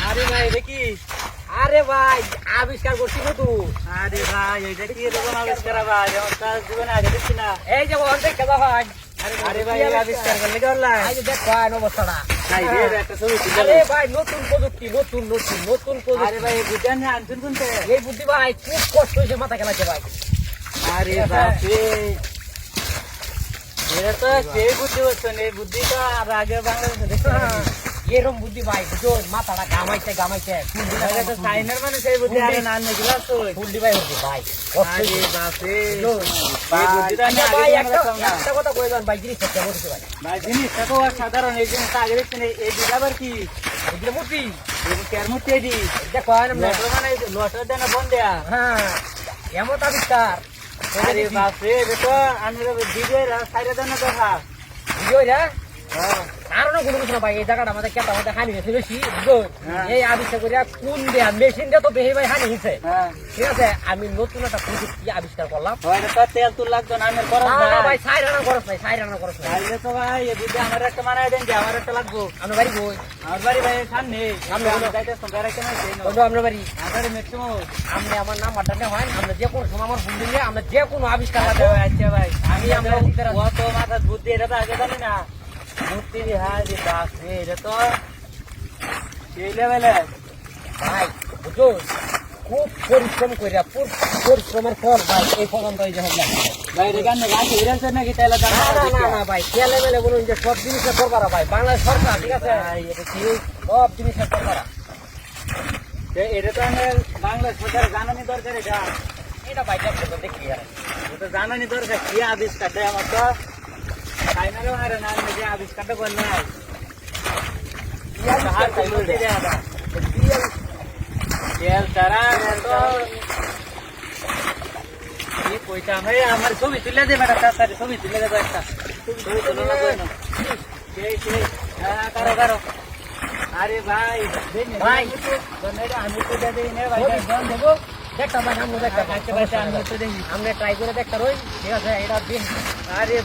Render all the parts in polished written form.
আরে ভাই এটা কি? আরে ভাই আবিষ্কার করছি নতুন। আরে ভাই এটা কি এরকম আবিষ্কার ভাই? আমার কাজ জীবনে আগে দেখছি না। এই যে অর্ধেক কেদা ভাই। আরে ভাই আবিষ্কার করলে কি অনলাইন? এই যে দেখ ভাই অবস্থাটা। ভাই রে একটা ছবি তুলে। আরে ভাই নতুন প্রযুক্তি নতুন প্রযুক্তি। আরে ভাই এই বুদ্ধি আনছেন আনছেন কোনতে? এই বুদ্ধি ভাই খুব কষ্ট হইছে মাথা খেলাতে ভাই। আরে বাপ রে। এরা তো সেই বুদ্ধি হচ্ছে না, এই বুদ্ধি তো আর আগে বাংলাদেশে দেখতে এরকম বুদ্ধি ভাই বুঝো মাথাটা গামাইছে চাইনার মানে সেই বুদ্ধি আরে না নিয়ে তো ফুলডি ভাই হচ্ছে ভাই আরে বাপ রে এই বুদ্ধিটা না ভাই একটা কথা কই যান ভাই জিনিস একটা বলতে ভাই ভাই জিনিসটা তো সাধারণ এই জিনিসটা আগে দেখছেন এই দিলাবার কি এগুলো মূর্তি এই কেয়ার মূর্তি এডি দেখো আমরা মানে লটার দেন বন্ধ দেয়া হ্যাঁ এমন আবিষ্কার আরে বাপ রে দেখো আমরা ভিডিও সাইডে দেন দেখা ভিডিও রে হ্যাঁ কারণ কোনো কিছু না ভাই এই জায়গাটা আমাদের কেটে আমাদের হানি হয়েছে বেশি এই আবিষ্কার করিয়া কোন দেয়া মেশিন দিয়ে তো বেশি ভাই হানি হয়েছে ঠিক আছে আমি নতুন একটা প্রযুক্তি আবিষ্কার করলাম তেল তুল লাগতো না আমার খরচ না ভাই 6 রানা খরচ নাই 6 রানা খরচ নাই তাইলে তো ভাই এই বুদ্ধি আমার একটা মানায় দেন যে আমার একটা লাগবো আমার বাড়ি কই আমার বাড়ি ভাই সামনে আমরা যাইতে সম্পর্ক কেন বন্ধু আমরা বাড়ি ম্যাক্সিমাম আপনি আমার নাম আড্ডা হয় আমরা যে কোনো সময় আমার ফোন দিলে আমরা যে কোনো আবিষ্কার লাগবে আচ্ছা ভাই আমি আমরা কত মাথার বুদ্ধি এটা তো আগে জানি না মূর্তি হাই রে বাপ রে এটা তো সেই লেভেলে ভাই বুঝো খুব পরিশ্রম কইরা পরিশ্রমের ফল ভাই এই পর্যন্ত এই যে হবে ভাই রে গান গাছ এরাছে নাকি তাইলে না না ভাই কে লেভেলে বলুন যে সব জিনিসের করবারা ভাই বাংলাদেশ সরকার ঠিক আছে ভাই এটা কি সব জিনিসের করবারা এটা তো আমরা বাংলাদেশ সরকার জানানি দরকার এটা ভাই দেখি আর এটা জানানি দরকার কি আবিষ্কার দেয় আমার তো ফাইনালে হারে না যে আবিষ্কারটা করলে আমার ছবি তুলে দেবে ছবি তুলে দেবো একটা কারো আরে ভাই ভাই আমি তো দেবো দেখটা ভাই আমরা দেখটা আমরা ট্রাই করে দেখতে রই ঠিক আছে এটা দিন আরে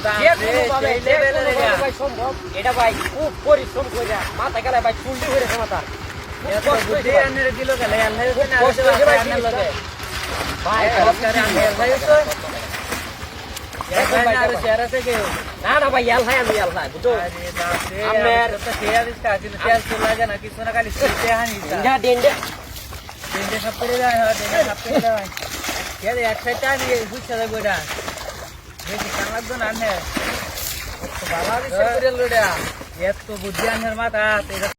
ভাই সম্ভব এটা ভাই খুব পরিশ্রম করে মাথা গেলে ভাই চুলটি হয়েছে মাথা দিল গেলে না না ভাই ইয়াল ভাই আমি ইয়াল ভাই বুঝো লাগে না কিছু না খালি ডেন্ডে সব করে দেয় সব করে দেয় এক সাইডটা নিয়ে বুঝতে যাবো এটা বেশি কান লাগতো না ভালো আবিষ্কার করে এত বুদ্ধি আনের মাথা